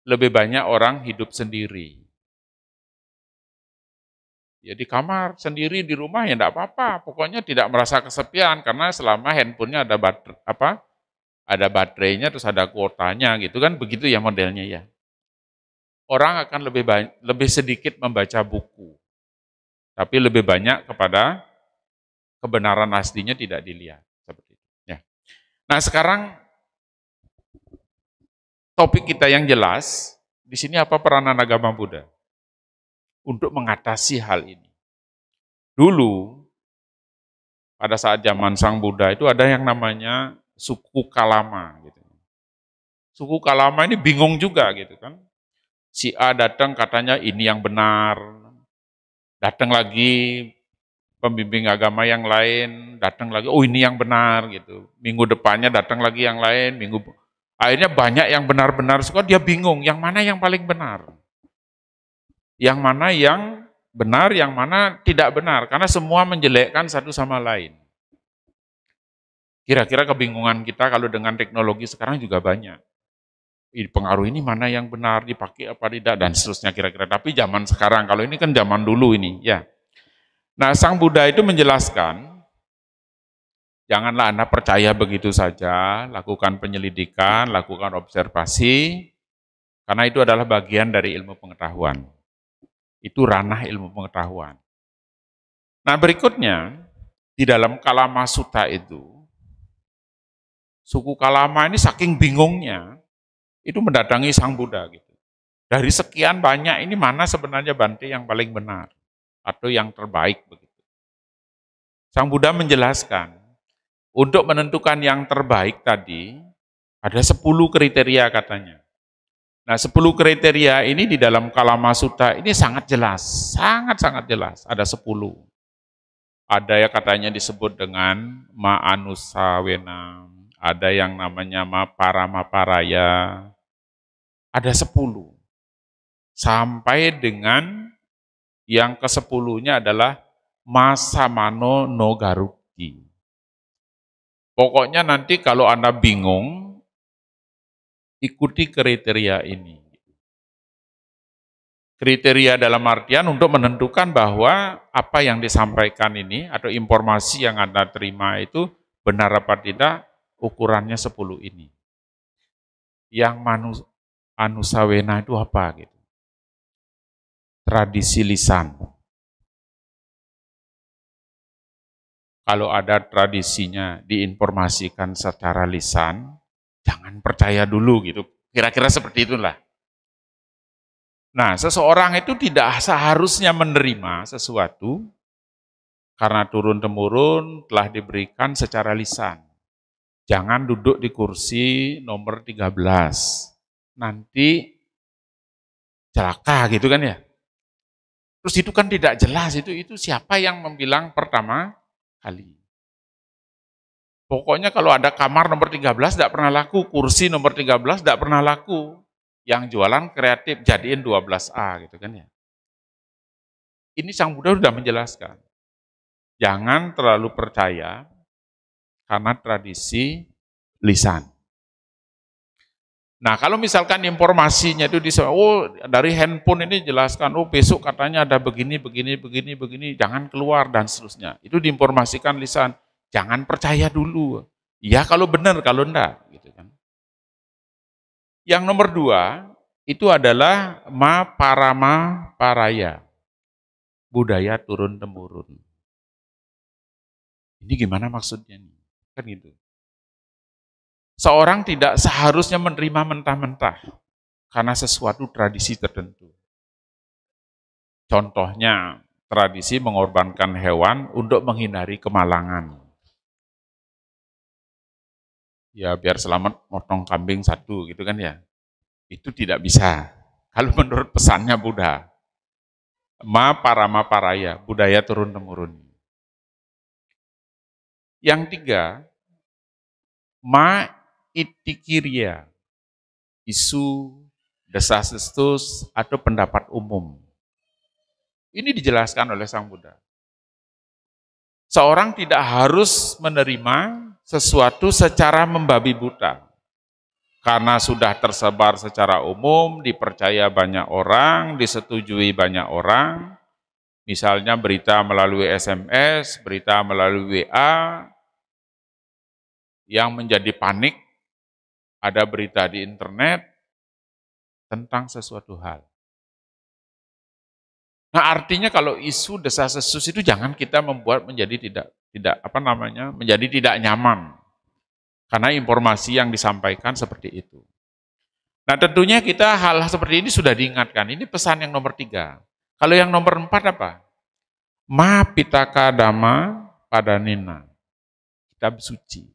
Lebih banyak orang hidup sendiri. Ya di kamar sendiri di rumah ya enggak apa-apa, pokoknya tidak merasa kesepian karena selama handphonenya ada baterainya terus ada kuotanya gitu kan, begitu ya modelnya ya. Orang akan lebih sedikit membaca buku, tapi lebih banyak kepada kebenaran aslinya tidak dilihat seperti itu. Ya. Nah sekarang topik kita yang jelas di sini apa peranan agama Buddha untuk mengatasi hal ini. Dulu pada saat zaman Sang Buddha itu ada yang namanya suku Kalama gitu. Suku Kalama ini bingung juga gitu kan. Si A datang katanya ini yang benar. Datang lagi pembimbing agama yang lain, datang lagi oh ini yang benar gitu. Minggu depannya datang lagi yang lain, akhirnya banyak yang benar-benar suka dia bingung yang mana yang paling benar. Yang mana yang benar, yang mana tidak benar karena semua menjelekkan satu sama lain. Kira-kira kebingungan kita kalau dengan teknologi sekarang juga banyak. Pengaruh ini mana yang benar, dipakai apa tidak, dan seterusnya kira-kira. Tapi zaman sekarang, kalau ini kan zaman dulu ini. Ya. Nah, Sang Buddha itu menjelaskan, janganlah Anda percaya begitu saja, lakukan penyelidikan, lakukan observasi, karena itu adalah bagian dari ilmu pengetahuan. Itu ranah ilmu pengetahuan. Nah, berikutnya, di dalam Kalama Sutta itu, suku Kalama ini saking bingungnya, itu mendatangi Sang Buddha gitu. Dari sekian banyak ini mana sebenarnya Bante yang paling benar atau yang terbaik begitu. Sang Buddha menjelaskan, untuk menentukan yang terbaik tadi ada 10 kriteria katanya. Nah, 10 kriteria ini di dalam Kalama Sutta ini sangat jelas, sangat-sangat jelas, ada 10. Ada ya katanya disebut dengan Ma'anusawena, ada yang namanya Paramaparaya, ada 10. Sampai dengan yang ke-10-nya adalah Masamano no Garuki. Pokoknya nanti kalau Anda bingung, ikuti kriteria ini. Kriteria dalam artian untuk menentukan bahwa apa yang disampaikan ini atau informasi yang Anda terima itu benar apa tidak, ukurannya 10 ini. Yang Anusawena itu apa gitu? Tradisi lisan. Kalau ada tradisinya diinformasikan secara lisan, jangan percaya dulu gitu. Kira-kira seperti itulah. Nah, seseorang itu tidak seharusnya menerima sesuatu karena turun-temurun telah diberikan secara lisan. Jangan duduk di kursi nomor 13. Nanti celaka gitu kan ya. Terus itu kan tidak jelas, itu siapa yang membilang pertama kali. Pokoknya kalau ada kamar nomor 13 tidak pernah laku, kursi nomor 13 tidak pernah laku. Yang jualan kreatif jadiin 12A gitu kan ya. Ini Sang Buddha sudah menjelaskan. Jangan terlalu percaya karena tradisi lisan. Nah, kalau misalkan informasinya itu oh dari handphone ini jelaskan, oh besok katanya ada begini, begini, begini, begini, jangan keluar dan seterusnya. Itu diinformasikan lisan, jangan percaya dulu. Ya kalau benar, kalau enggak. Gitu kan. Yang nomor 2, itu adalah ma parama paraya. Budaya turun-temurun. Ini gimana maksudnya nih? Kan gitu. Seorang tidak seharusnya menerima mentah-mentah karena sesuatu tradisi tertentu. Contohnya, tradisi mengorbankan hewan untuk menghindari kemalangan. Ya biar selamat motong kambing 1 gitu kan ya. Itu tidak bisa. Kalau menurut pesannya Buddha. Ma parama paraya, budaya turun-temurun. Yang 3, ma itikirya, isu, desas-desus, atau pendapat umum. Ini dijelaskan oleh Sang Buddha. Seorang tidak harus menerima sesuatu secara membabi buta. Karena sudah tersebar secara umum, dipercaya banyak orang, disetujui banyak orang. Misalnya berita melalui SMS, berita melalui WA, yang menjadi panik, ada berita di internet tentang sesuatu hal. Nah, artinya kalau isu desas-desus itu jangan kita membuat menjadi menjadi tidak nyaman. Karena informasi yang disampaikan seperti itu. Nah, tentunya kita hal seperti ini sudah diingatkan. Ini pesan yang nomor 3. Kalau yang nomor 4 apa? Ma pitaka dhamma padanina. Kitab suci.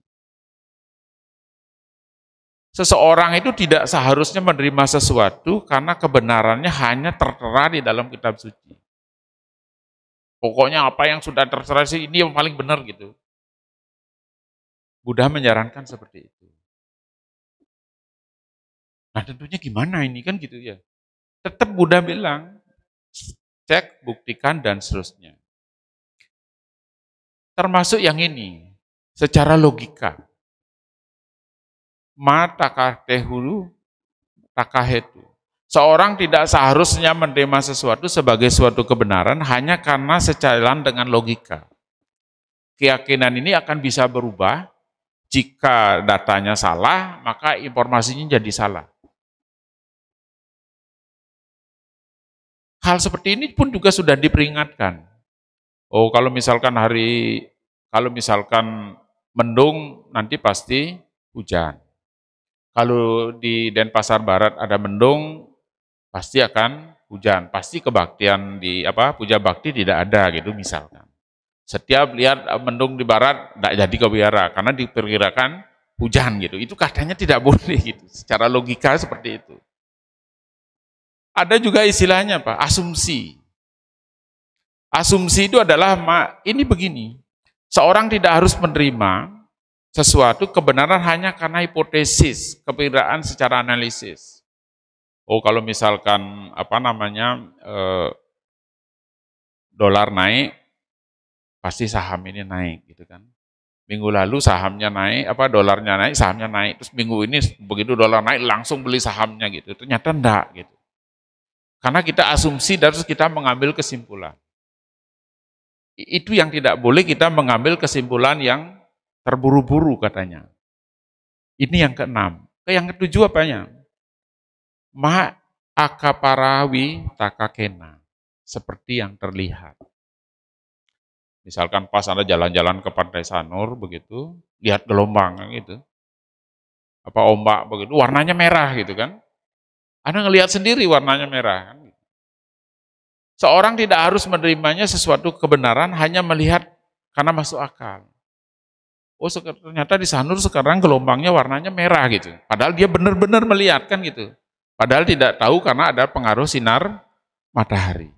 Seseorang itu tidak seharusnya menerima sesuatu karena kebenarannya hanya tertera di dalam kitab suci. Pokoknya apa yang sudah tertera sih ini yang paling benar gitu. Buddha menyarankan seperti itu. Nah tentunya gimana ini kan gitu ya. Tetap Buddha bilang, cek, buktikan, dan seterusnya. Termasuk yang ini, secara logika. Ma takahulu takahetu. Seorang tidak seharusnya menerima sesuatu sebagai suatu kebenaran hanya karena sejalan dengan logika. Keyakinan ini akan bisa berubah. Jika datanya salah, maka informasinya jadi salah. Hal seperti ini pun juga sudah diperingatkan. Oh, kalau misalkan mendung, nanti pasti hujan. Kalau di Denpasar Barat ada mendung, pasti akan hujan. Pasti kebaktian puja bakti tidak ada gitu misalkan. Setiap lihat mendung di barat, tidak jadi ke wihara, karena diperkirakan hujan gitu. Itu katanya tidak boleh gitu. Secara logika seperti itu. Ada juga istilahnya Pak, asumsi. Asumsi itu adalah, ini begini, seorang tidak harus menerima sesuatu kebenaran hanya karena hipotesis, kepiraan secara analisis. Oh kalau misalkan dolar naik, pasti saham ini naik gitu kan. Minggu lalu sahamnya naik, dolarnya naik, sahamnya naik. Terus minggu ini begitu dolar naik langsung beli sahamnya gitu. Ternyata enggak gitu. Karena kita asumsi dan terus kita mengambil kesimpulan. Itu yang tidak boleh, kita mengambil kesimpulan yang terburu-buru katanya. Ini yang ke-6. Yang ke-7 apanya? Ma akaparawi takakena. Seperti yang terlihat. Misalkan pas Anda jalan-jalan ke Pantai Sanur begitu, lihat gelombang gitu. Ombak begitu, warnanya merah gitu kan. Anda ngelihat sendiri warnanya merah. Seorang tidak harus menerimanya sesuatu kebenaran hanya melihat karena masuk akal. Oh ternyata di Sanur sekarang gelombangnya warnanya merah gitu. Padahal dia benar-benar melihat kan gitu. Padahal tidak tahu karena ada pengaruh sinar matahari.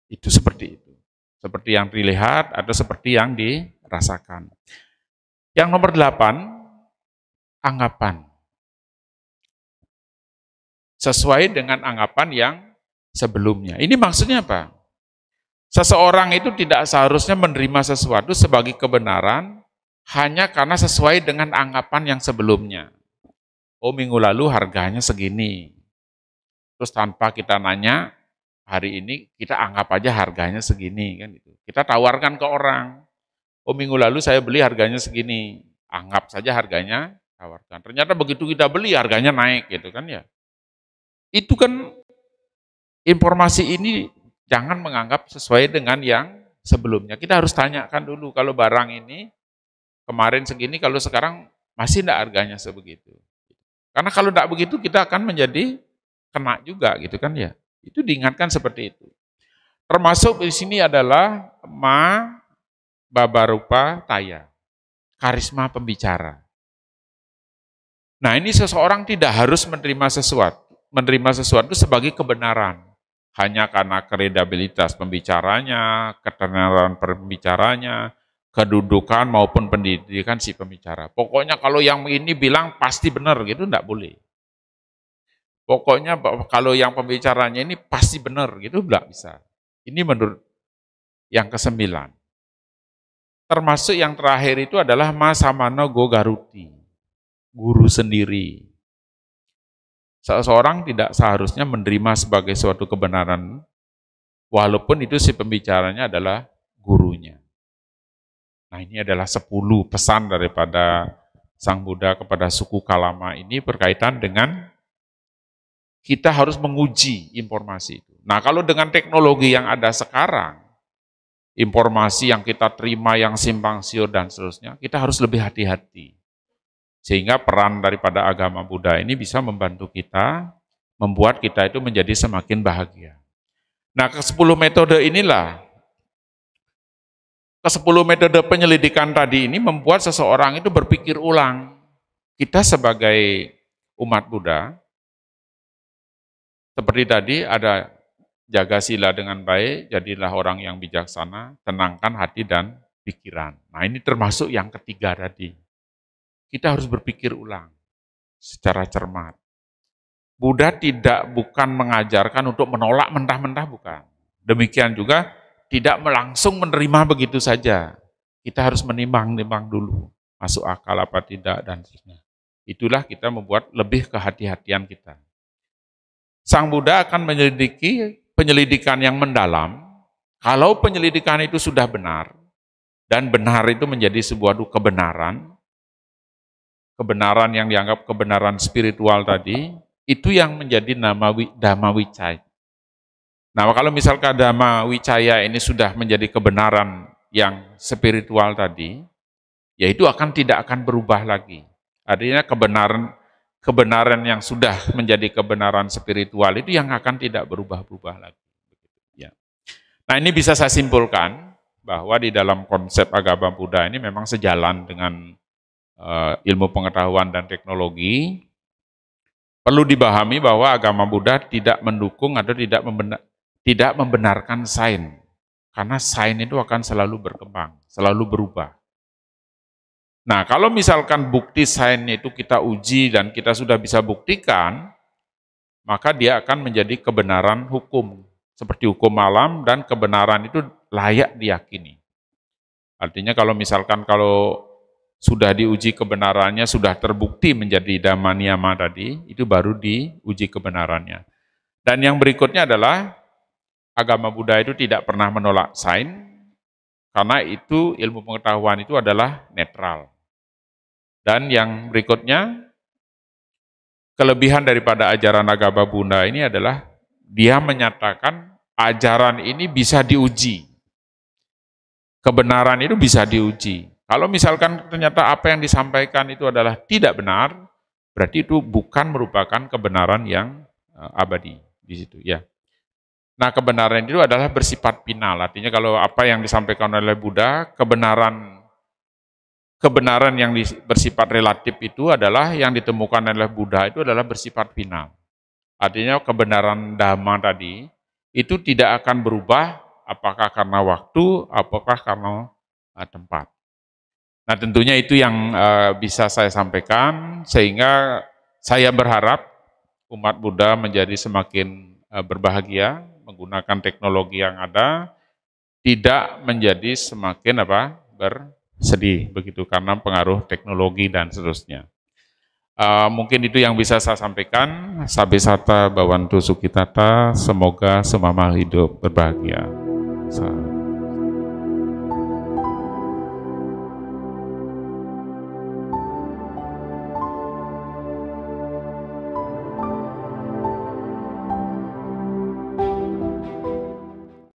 Itu seperti itu. Seperti yang dilihat atau seperti yang dirasakan. Yang nomor 8, anggapan. Sesuai dengan anggapan yang sebelumnya. Ini maksudnya apa? Seseorang itu tidak seharusnya menerima sesuatu sebagai kebenaran hanya karena sesuai dengan anggapan yang sebelumnya. Oh minggu lalu harganya segini. Terus tanpa kita nanya, hari ini kita anggap aja harganya segini kan gitu. Kita tawarkan ke orang. Oh minggu lalu saya beli harganya segini. Anggap saja harganya tawarkan. Ternyata begitu kita beli harganya naik gitu kan ya. Itu kan informasi ini jangan menganggap sesuai dengan yang sebelumnya. Kita harus tanyakan dulu kalau barang ini kemarin segini, kalau sekarang masih enggak harganya sebegitu. Karena kalau enggak begitu kita akan menjadi kena juga gitu kan ya. Itu diingatkan seperti itu. Termasuk di sini adalah ma babarupa taya, karisma pembicara. Nah, ini seseorang tidak harus menerima sesuatu sebagai kebenaran. Hanya karena kredibilitas pembicaranya, ketenaran pembicaranya, kedudukan maupun pendidikan si pembicara. Pokoknya kalau yang ini bilang pasti benar gitu, enggak boleh. Pokoknya kalau yang pembicaranya ini pasti benar gitu, enggak bisa. Ini menurut yang ke-9. Termasuk yang terakhir itu adalah Masamana Go Garuti, guru sendiri. Seseorang tidak seharusnya menerima sebagai suatu kebenaran, walaupun itu si pembicaranya adalah gurunya. Nah ini adalah 10 pesan daripada Sang Buddha kepada suku Kalama ini berkaitan dengan kita harus menguji informasi itu. Nah kalau dengan teknologi yang ada sekarang, informasi yang kita terima yang simpang siur dan seterusnya, kita harus lebih hati-hati. Sehingga peran daripada agama Buddha ini bisa membantu kita, membuat kita itu menjadi semakin bahagia. Nah, ke-10 metode inilah, ke-10 metode penyelidikan tadi ini membuat seseorang itu berpikir ulang. Kita sebagai umat Buddha, seperti tadi ada jaga sila dengan baik, jadilah orang yang bijaksana, tenangkan hati dan pikiran. Nah, ini termasuk yang ketiga tadi. Kita harus berpikir ulang secara cermat. Buddha bukan mengajarkan untuk menolak mentah-mentah, bukan. Demikian juga tidak langsung menerima begitu saja. Kita harus menimbang-nimbang dulu, masuk akal apa tidak dan sebagainya. Itulah kita membuat lebih kehati-hatian kita. Sang Buddha akan menyelidiki penyelidikan yang mendalam. Kalau penyelidikan itu sudah benar, dan benar itu menjadi sebuah kebenaran yang dianggap kebenaran spiritual tadi, itu yang menjadi nama Dhamma Wicaya. Nah, kalau misalkan Dhamma Wicaya ini sudah menjadi kebenaran yang spiritual tadi, ya itu tidak akan berubah lagi. Artinya kebenaran yang sudah menjadi kebenaran spiritual itu yang akan tidak berubah-ubah lagi. Ya. Nah, ini bisa saya simpulkan bahwa di dalam konsep agama Buddha ini memang sejalan dengan ilmu pengetahuan dan teknologi. Perlu dipahami bahwa agama Buddha tidak mendukung atau tidak membenarkan sains. Karena sains itu akan selalu berkembang, selalu berubah. Nah, kalau misalkan bukti sainsnya itu kita uji dan kita sudah bisa buktikan, maka dia akan menjadi kebenaran hukum. Seperti hukum alam dan kebenaran itu layak diyakini. Artinya kalau misalkan sudah diuji kebenarannya, sudah terbukti menjadi Dhamma Niyama tadi, itu baru diuji kebenarannya. Dan yang berikutnya adalah, agama Buddha itu tidak pernah menolak sains, karena itu ilmu pengetahuan itu adalah netral. Dan yang berikutnya, kelebihan daripada ajaran agama Buddha ini adalah, dia menyatakan ajaran ini bisa diuji. Kebenaran itu bisa diuji. Kalau misalkan ternyata apa yang disampaikan itu adalah tidak benar, berarti itu bukan merupakan kebenaran yang abadi di situ, ya. Nah, kebenaran itu adalah bersifat final. Artinya kalau apa yang disampaikan oleh Buddha, kebenaran yang bersifat relatif itu adalah yang ditemukan oleh Buddha itu adalah bersifat final. Artinya kebenaran Dhamma tadi itu tidak akan berubah apakah karena waktu, apakah karena tempat. Nah, tentunya itu yang bisa saya sampaikan, sehingga saya berharap umat Buddha menjadi semakin berbahagia menggunakan teknologi yang ada, tidak menjadi semakin bersedih begitu karena pengaruh teknologi dan seterusnya. Mungkin itu yang bisa saya sampaikan. Sabesata Bawantu Sukitata, semoga semama hidup berbahagia.